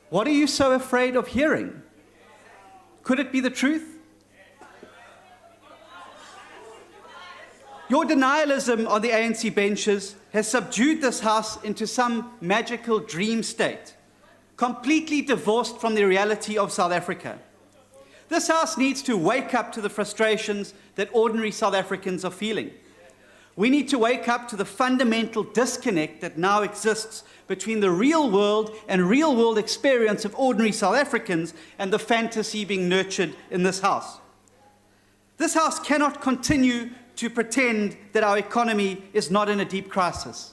What are you so afraid of hearing? Could it be the truth? Your denialism on the ANC benches has subdued this House into some magical dream state, completely divorced from the reality of South Africa. This House needs to wake up to the frustrations that ordinary South Africans are feeling. We need to wake up to the fundamental disconnect that now exists between the real world and real-world experience of ordinary South Africans and the fantasy being nurtured in this House. This House cannot continue to pretend that our economy is not in a deep crisis.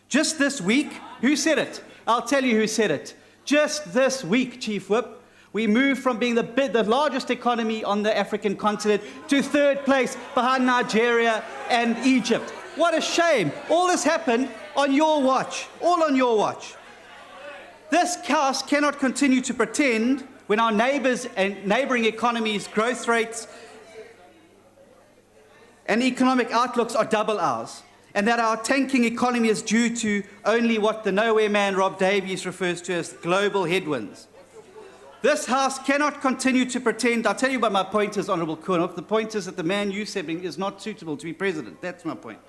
Just this week, who said it? I'll tell you who said it. Just this week, Chief Whip, we moved from being the largest economy on the African continent to third place behind Nigeria and Egypt. What a shame. All this happened on your watch, all on your watch. This House cannot continue to pretend when our neighbours and neighbouring economies' growth rates and economic outlooks are double ours, and that our tanking economy is due to only what the nowhere man Rob Davies refers to as global headwinds. This House cannot continue to pretend. I'll tell you what my point is, Honourable Koornoff. The point is that the man you said is not suitable to be president. That's my point.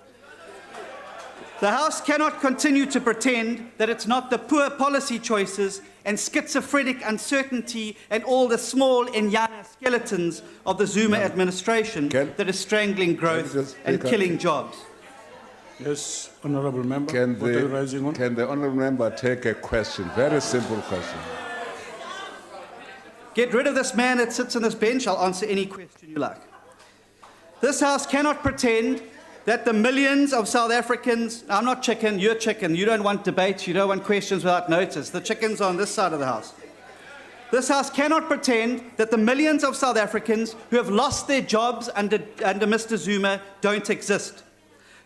The House cannot continue to pretend that it's not the poor policy choices and schizophrenic uncertainty and all the small Enyana skeletons of the Zuma administration that is strangling growth and killing jobs. Yes, Honourable Member. What are you raising on? Can the Honourable Member take a question? Very simple question. Get rid of this man that sits on this bench. I'll answer any question you like. This House cannot pretend that the millions of South Africans, I'm not chicken, you're chicken, you don't want debates, you don't want questions without notice. The chickens are on this side of the House. This House cannot pretend that the millions of South Africans who have lost their jobs under Mr. Zuma don't exist.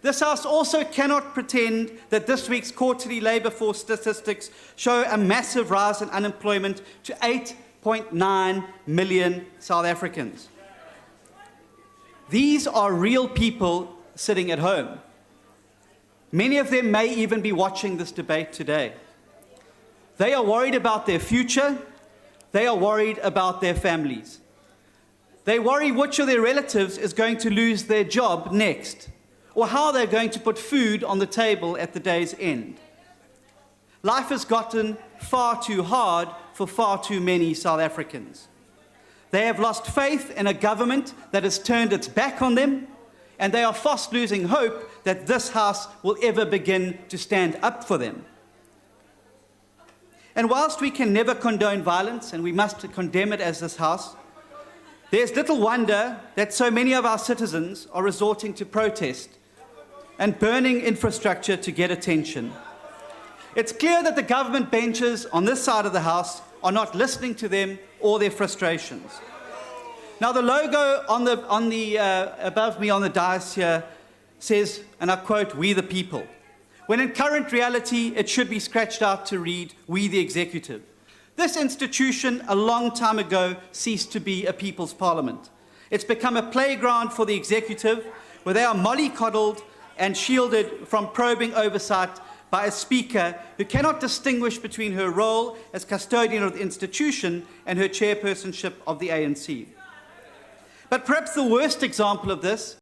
This House also cannot pretend that this week's quarterly labour force statistics show a massive rise in unemployment to 8.9 million South Africans. These are real people sitting at home. Many of them may even be watching this debate today. They are worried about their future. They are worried about their families. They worry which of their relatives is going to lose their job next, or how they're going to put food on the table at the day's end. Life has gotten far too hard for far too many South Africans. They have lost faith in a government that has turned its back on them, and they are fast losing hope that this House will ever begin to stand up for them. And whilst we can never condone violence, and we must condemn it as this House, there's little wonder that so many of our citizens are resorting to protest and burning infrastructure to get attention. It's clear that the government benches on this side of the House are not listening to them or their frustrations. Now, the logo above me on the dais here says, and I quote, "We the people," when in current reality it should be scratched out to read, "We the executive." This institution a long time ago ceased to be a people's parliament. It's become a playground for the executive where they are mollycoddled and shielded from probing oversight by a speaker who cannot distinguish between her role as custodian of the institution and her chairpersonship of the ANC. But perhaps the worst example of this